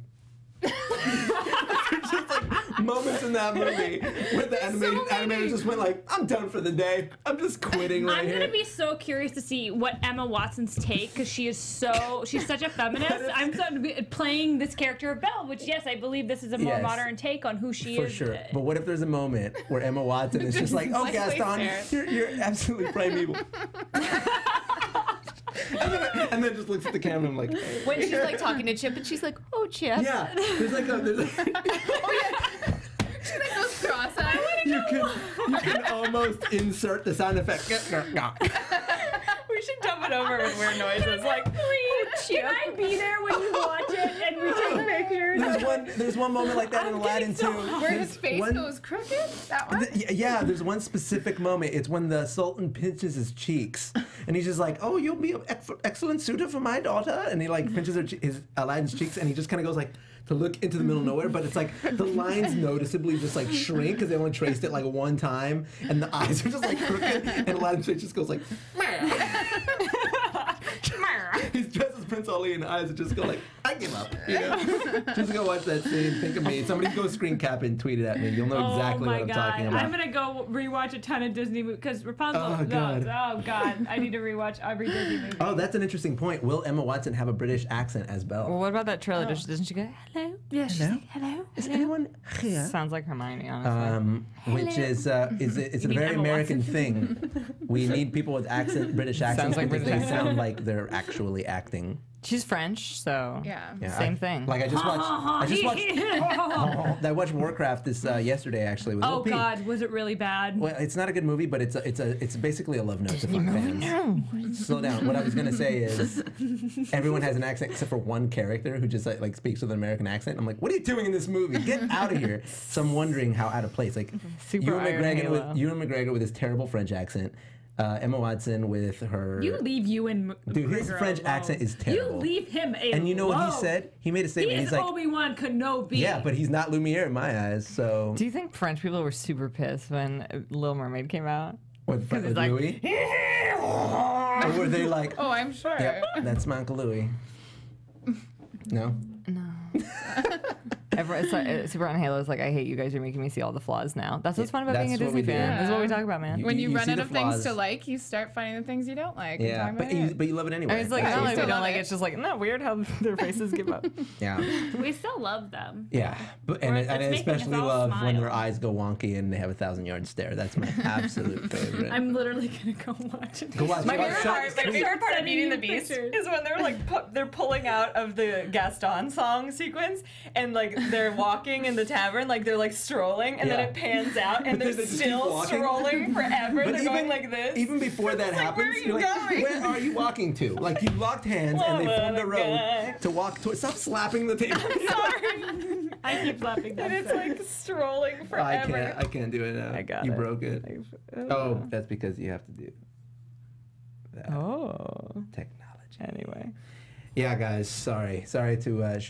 Moments in that movie where the animators just went like, I'm done for the day. I'm just quitting right here. I'm gonna be so curious to see what Emma Watson's take, because she's such a feminist. I'm so playing this character of Belle, which yes, I believe this is a more modern take on who she For is. sure. But what if there's a moment where Emma Watson is just like, oh, Gaston, you're absolutely primeval. and then just looks at the camera and I'm like, when she's like talking to Chip and she's like, oh, Chip. Yeah, there's like She like goes cross-eyed. you can almost insert the sound effect. We should dump it over with weird noises. Like, please, can I be there when you watch it and we take pictures? There's one moment like that in Aladdin too. Where his face goes crooked? That one? Yeah, there's one specific moment. It's when the Sultan pinches his cheeks, and he's just like, "Oh, you'll be an excellent suitor for my daughter," and he like pinches his Aladdin's cheeks, and he just kind of goes like to look into the middle of nowhere, but it's like the lines noticeably just like shrink because they only traced it like one time, and the eyes are just like crooked, and Aladdin's face just goes like. He's dressed as Prince Ali, and the eyes just go like, I give up. You know? Just go watch that scene. Think of me. Somebody go screen cap it and tweet it at me. You'll know exactly what I'm talking about. I'm gonna go rewatch a ton of Disney movies because Rapunzel. Oh, God. Oh God, I need to rewatch every Disney movie. Oh, that's an interesting point. Will Emma Watson have a British accent as Belle? well, what about that trailer? Doesn't she go, hello? Yeah, she's Hello? like, hello. Is anyone here? Sounds like Hermione, honestly. Which is it's a mean very Emma American Watson? thing. We need people with British accents Sounds like because British they sound like they're actually acting. She's French, so same thing. Like I just watched Warcraft this yesterday actually. With Oh OP. God, was it really bad? Well, it's not a good movie, but it's basically a love note to fans. Slow down. What I was gonna say is everyone has an accent except for one character who just like speaks with an American accent. I'm like, what are you doing in this movie? Get out of here. So I'm wondering how out of place. Like Ewan McGregor with his terrible French accent. Emma Watson with her. You leave Ewan. Dude, his French accent is terrible. You leave him alone. And you know what he said? He made a statement. He's like, Obi-Wan Kenobi. yeah, but he's not Lumiere in my eyes. So. Do you think French people were super pissed when Little Mermaid came out? With like, Louis? Or were they like? Oh, I'm sure. Yep, that's my Uncle Louis. No. No. Super on Halo's like, I hate you guys. You're making me see all the flaws now. That's what's fun about being a Disney fan. That's what we talk about, man. When you run out of things to like, you start finding the things you don't like. Yeah, and but you love it anyway. I mean, it's like, not like we don't like it. It's just like, isn't that weird how their faces give up? Yeah. We still love them. Yeah, but and I especially love when their eyes go wonky and they have a 1,000-yard stare. That's my absolute favorite. I'm literally gonna go watch it. Go watch it. My favorite part of Beauty and the Beast is when they're like they're pulling out of the Gaston song sequence and like they're walking in the tavern, like they're like strolling, and then it pans out and they're still strolling forever. But they're going like this. Even before that happens, where are you going? Where are you walking to? Like you locked hands and they formed a road to walk to. Stop slapping the table. I'm sorry. I keep slapping them. And it's like strolling forever. I can't do it now. I got you it. broke it. Oh, that's because you have to do that. Oh. Technology. Anyway. Yeah, guys. Sorry to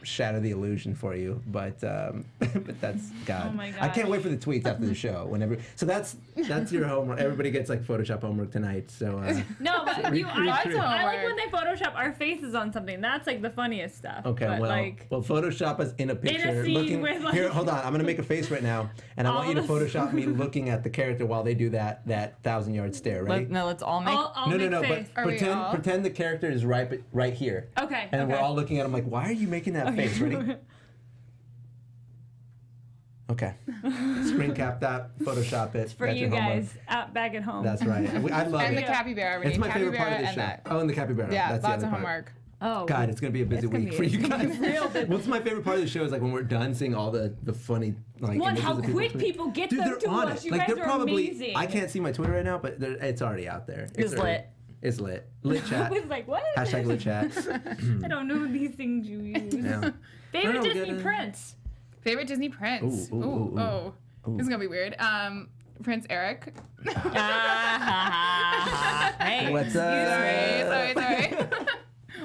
shatter the illusion for you, but that's God. Oh my God. I can't wait for the tweets after the show. So that's your homework. Everybody gets like Photoshop homework tonight. So no, but I like when they. they Photoshop our faces on something. That's like the funniest stuff. Okay, but, well, Photoshop us in a picture. scene looking with, like- here. Hold on, I'm gonna make a face right now, and I want you to Photoshop me looking at the character while they do that 1,000-yard stare. Ready? Let's all make. No. But pretend the character is right here. Okay. And we're all looking at him like, why are you making that face? Ready? Okay. Screen cap that, Photoshop it. For That's you your homework. guys out back at home. That's right. I love And it. the capybara. We It's need my favorite part of capybara this and show. that. Oh, and the capybara. Yeah, That's the lots other of part. homework. Oh, God, it's gonna be a busy week for you guys. Real busy. What's my favorite part of the show is like when we're done seeing all the funny like. One, images how of quick tweet. people get Dude, them they're to on us. it. You Like guys they're are probably. amazing. I can't see my Twitter right now, but it's already out there. It's already- lit. It's lit. Lit chat. I was like, what? Hashtag lit chat. I don't know these things you use. Yeah. Favorite No, Disney get it. prince. Favorite Disney prince. Ooh, ooh, ooh, ooh. This is gonna be weird. Prince Eric. Hey. What's up? Sorry.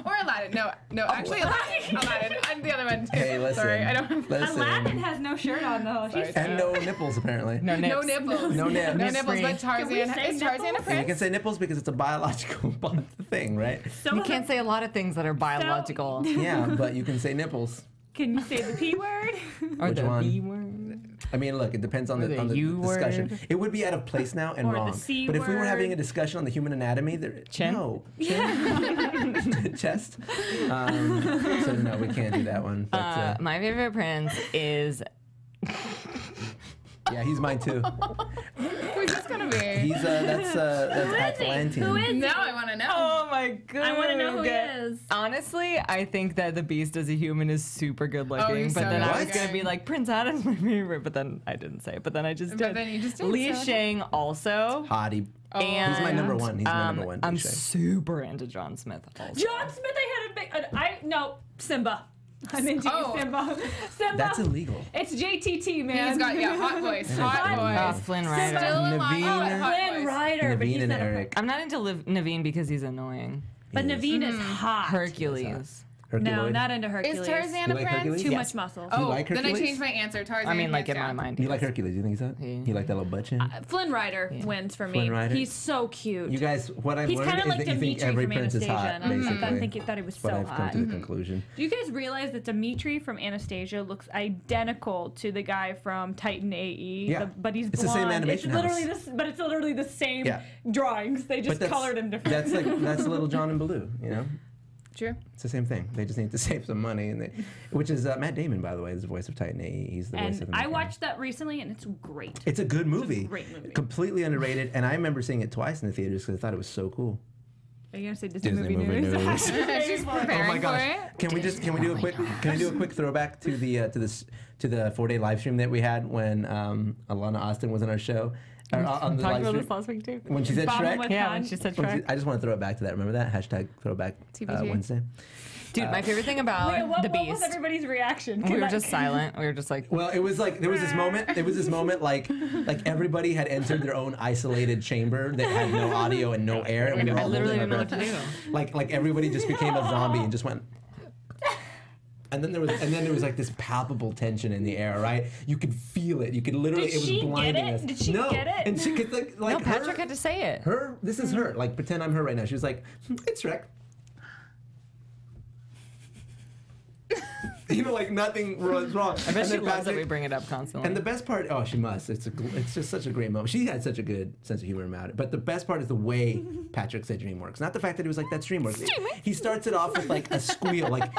Or Aladdin. No, actually Aladdin. I'm the other one too. Hey, listen. Sorry, I don't have Aladdin has no shirt on though. She's And no nipples apparently. No nips. no nipples. No nips. No nipples, but Can we Tarzan. say Is Tarzan a nipples? You can prince? say nipples because it's a biological thing, right? You can't say a lot of things that are biological. Yeah, but you can say nipples. Can you say the P word? Or Which the one? B word. I mean, look, it depends on Or the the U discussion. word. It would be out of place now and Or the wrong. C But if we were having a word. discussion on the human anatomy, Chin? no, chin, chest. So no, we can't do that one. But, My favorite prince is yeah, he's mine too. Who's this gonna be? He's that's Atlantean. Who is Now I want to know. Oh my god! I want to know who he is. Honestly, I think that the Beast as a human is super good looking. he's but so then I good was gonna be looking. like Prince Adam's my favorite, but then I didn't say it. But then I just did. But then you just did. Li so- Shang also. Hottie. And He's my number one. He's my number one. I'm Li Shang. super into John Smith. Also. John Smith. I had a big. No, Simba. I'm into you, Simba. Simba. That's illegal. It's JTT, man. He's got hot voice. Hot voice. Flynn Rider. Still alive. Naveen. Hot Flynn voice. Rider, but Naveen he's and not a Eric. I'm not into Naveen because he's annoying. But He is. Naveen is hot. Hercules. No, Herculoid. not into Hercules. Is Tarzan You a like prince? Hercules? Too Yes. much muscle. You Oh, like then I Hercules? changed my answer. Tarzan. I mean, like hands in my down. mind. You like Hercules? You think he's hot? Yeah. You like that little butt chin? Flynn Rider wins for me. Flynn Rider? He's so cute. You guys, what I've He's learned kind is of like that you think Dimitri every from prince is Anastasia. hot, and basically. I thought he was That's what so I've come hot. to the conclusion. Do you guys realize that Dimitri from Anastasia looks identical to the guy from Titan AE? Yeah. But he's It's the same blonde. animation It's literally house. this, but it's literally the same Yeah. drawings. They just But colored him different. That's Little John and Baloo, you know? True. It's the same thing. They just need to save some money, which is Matt Damon, by the way, is the voice of Titan AE. He's the voice of And the I main watched that recently, and it's great. It's a good movie. great movie. Completely underrated, and I remember seeing it twice in the theaters because I thought it was so cool. Are you gonna say Disney, Disney movie news. She's preparing Oh my gosh! for it. Can we do a quick throwback to the 4-day live stream that we had when Alana Austin was on our show? Or on the Talked live about stream? this last week too. When she said Bobbing Shrek? with Yeah, Han. when she said When she- Shrek. I just want to throw it back to that. Remember that? Hashtag throwback TBT. Wednesday. Dude, my favorite thing about Wait, what the was Beast. everybody's reaction? We were just silent. We were just like, Well, it was like there was this moment like everybody had entered their own isolated chamber that had no audio and no air, and we were I all literally holding our didn't know what breath. to do. Like everybody just became a zombie and just went. And then there was like this palpable tension in the air, right? You could feel it. You could literally. Did it was she get blinding it? us. Did she no. get it? And she could like no, Patrick had to say it. her. This is her. Like pretend I'm her right now. She was like, it's Shrek. You know, like nothing was wrong. I bet And she then loves that we Patrick- bring it up constantly. And the best part, oh, she must. It's just such a great moment. She had such a good sense of humor about it. But the best part is the way Patrick said DreamWorks. Not the fact that he was like, that's DreamWorks. He starts it off with like a squeal. Like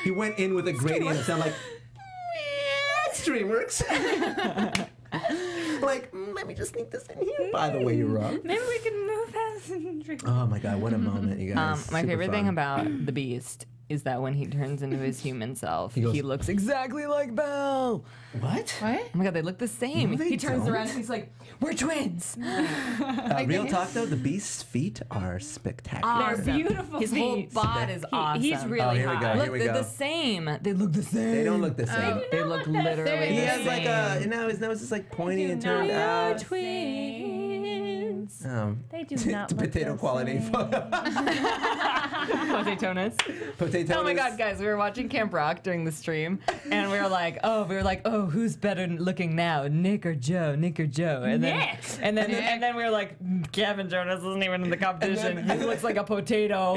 he went in with a gradient and sounded like, that's DreamWorks. Like, let me just sneak this in here. By the way, you're wrong. Maybe we can move past Dream. Oh my God, what a moment, you guys. my Super favorite fun. thing about the Beast is that when he turns into his human self, He goes- he looks exactly like Belle. What? What? Oh my God, they look the same. No, they he turns don't. around and he's like, "We're twins." Real talk though, the Beast's feet are spectacular. They're beautiful. His whole feet. bod is awesome. He's really Oh, here we hot. go. Look, Here we they're go. the same. They look the same. They don't look the same. They look literally He the has like a, same. his nose is like pointy and turned out. twins. They do not The look potato the quality same. photo. Potatoes. Potatoes. Oh my God, guys, we were watching Camp Rock during the stream, and we were like, oh, who's better looking now, Nick or Joe? Nick or Joe? And then, Nick. and then we were like, Kevin Jonas isn't even in the competition. He looks like a potato.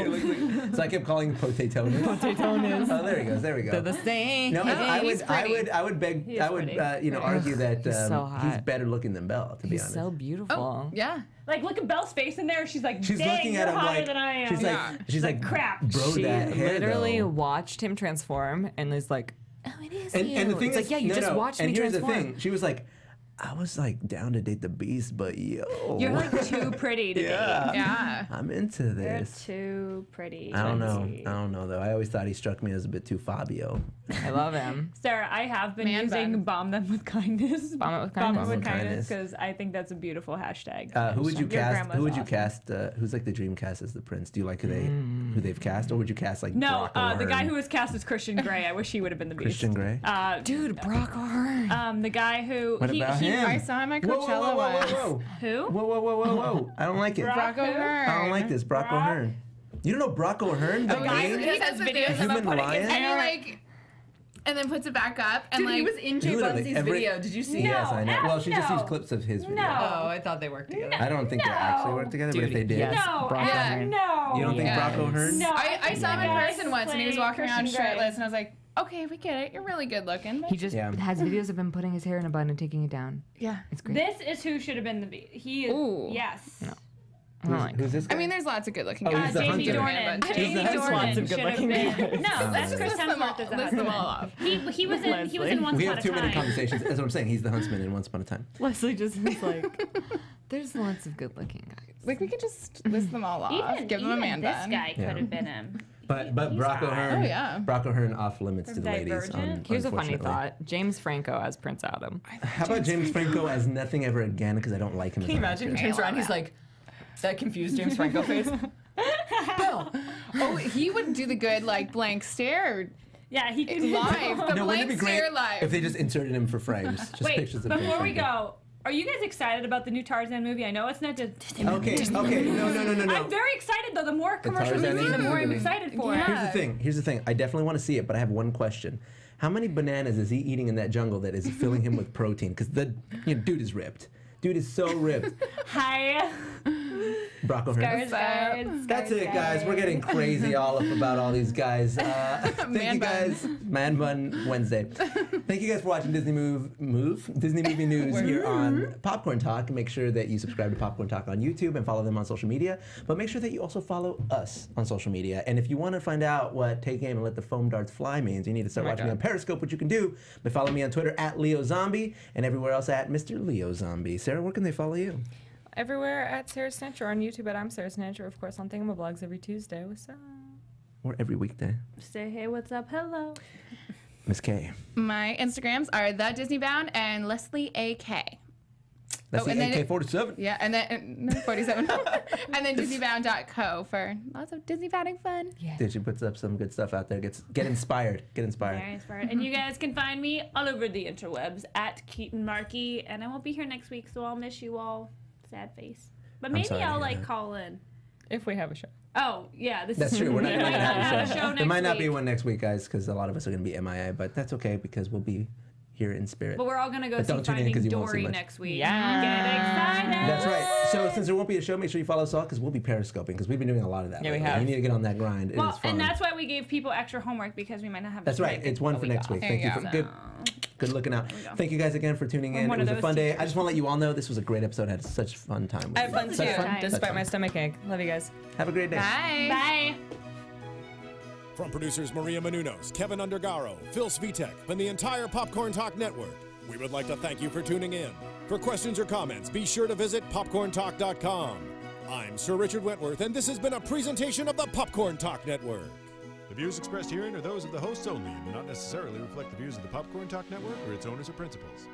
So I kept calling him Potatoes. Potatoes. Oh, there he goes. There we go. They're the same. No, I he's pretty. would beg, He is I would, pretty. argue that He's so he's hot. better looking than Belle, to be He's honest. so beautiful. Oh, yeah. Like, look at Belle's face in there. She's like, She's dang, looking you're at him hotter like than I am. she's Yeah. like she's like crap. Bro, She that hair, literally though. watched him transform and is like, oh, it is And you. the thing It's is, like, yeah, you just watched me And here's transform. the thing. She was like, I was like down to date the Beast, but yo. You're like too pretty to date. Yeah. I'm into You're this. too pretty. I don't know though. I always thought he struck me as a bit too Fabio. I love him. Sarah, I have been Man using bun. bomb them with kindness. Bomb it with Bomb kindness. it with Bomb it with kindness kindness. because I think that's a beautiful hashtag. Who would you Your cast? grandma's Who would you awesome. cast? Who's like the dream cast as the prince? Do you like who they've cast, or would you cast like No, Brock the guy O'Hearn? who was cast as Christian Grey. I wish he would have been the Beast. Christian Grey? Dude, Brock O'Hearn. The guy who What about him? I saw him at Whoa, Coachella whoa, whoa, once. whoa, whoa. Who? Whoa. I don't like it. Brock O'Hearn. I don't like this. Brock O'Hearn. You don't know Brock O'Hearn? The guy name? who does videos Human about putting lion? his hair like, and then puts it back up, and Dude, like he was in Jay Literally Bunsy's every- video. Did you see? Yes, I know. Well, she just no. used clips of his video. Oh, I thought they worked together. I don't think they actually work together, but if they did, yes. No, Brock O'Hearn. no. You don't think Brock O'Hearn? No. I saw him in Yeah. person once, and he was Play walking around Christian Grey. shirtless, and I was like, okay, we get it. You're really good looking. He just has videos of him putting his hair in a bun and taking it down. Yeah. It's great. This is who should have been the Beast. He is. Ooh. Yes. No. Who's this guy? I mean, there's lots of good looking Oh, guys. he's the Jamie hunter. Dornan. He's Jamie the hunter. Dornan Lots of should have good-looking been. guys. No, that's Let's Chris list them all- Hemsworth as the list them all husband. off. He was in Once We Upon have a too many Time. conversations. That's what I'm saying. He's the huntsman in Once Upon a Time. Leslie just is like, there's lots of good-looking guys. Like, we could just list them all off. Give them a man this bun. guy Yeah. could have been him. But Brock O'Hearn, Oh, yeah. Brock O'Hearn off limits to From the ladies. Divergent? Here's a funny unfortunately. thought: James Franco as Prince Adam. How about James Franco as Nothing Ever Again? Because I don't like him. Can you imagine? He turns around, he's like, that confused James Franco face. Bill. Oh, he would do the good, like, blank stare Yeah, he could live. The No, wouldn't it blank be great stare live. if they just inserted him for frames? Just Wait, pictures of before James we Franco. go, are you guys excited about the new Tarzan movie? I know it's not just. Okay. No. I'm very excited though. The more commercials Tarzan we see, the more I'm movie. excited for it. Here's the thing. I definitely want to see it, but I have one question. How many bananas is he eating in that jungle that is filling him with protein? Because the dude is ripped. Dude is so ripped. Hi. Brock O'Hearn. That's it, guys. We're getting crazy all up about all these guys. Thank you guys. Man Bun Wednesday. Thank you guys for watching Disney Disney Movie News here on Popcorn Talk. Make sure that you subscribe to Popcorn Talk on YouTube and follow them on social media. But make sure that you also follow us on social media. And if you want to find out what Take Aim and Let the Foam Darts Fly means, you need to start watching me on Periscope, which you can do by following me on Twitter at Leo Zombie and everywhere else at Mr. Leo Zombie. Sarah, where can they follow you? Everywhere at Sarah Snitch or on YouTube at I'm Sarah Snitch or of course on Thingamablogs every Tuesday. What's up? Or every weekday. Say hey, what's up? Hello. Miss K. My Instagrams are The Disney Bound and Leslie AK. That's the AK-47. Yeah, and then 47. And then DisneyBound.co for lots of Disney bounding fun. Yeah. Dude, she puts up some good stuff out there. Get inspired. Get inspired. Very inspired. And you guys can find me all over the interwebs at Keetin Marchi. And I won't be here next week, so I'll miss you all. Sad face. But I'm maybe sorry to I'll hear like that. call in. If we have a show. Oh, yeah. That's true. We're not going to have a show. next There might not be week. one next week, guys, because a lot of us are going to be MIA, but that's okay because we'll be here in spirit. But we're all going to go But see don't tune in 'cause Finding you won't see Dory much. next week. Yeah. Get excited. That's right. So since there won't be a show, make sure you follow us all because we'll be periscoping because we've been doing a lot of that. Yeah, we lately. have. You need to get on that grind. It Well, is fun. and that's why we gave people extra homework because we might not have. That's a right. It's one for next week. Thank you for good looking out. Thank you guys again for tuning in. one It was of a those fun day. I just want to let you all know this was a great episode. I had such fun time. With I had you. fun too, Such fun. despite my stomach ache. Love you guys. Have a great day. Bye. Bye. From producers Maria Menounos, Kevin Undergaro, Phil Svitek, and the entire Popcorn Talk Network, we would like to thank you for tuning in. For questions or comments, be sure to visit popcorntalk.com. I'm Sir Richard Wentworth, and this has been a presentation of the Popcorn Talk Network. The views expressed herein are those of the hosts only and do not necessarily reflect the views of the Popcorn Talk Network or its owners or principals.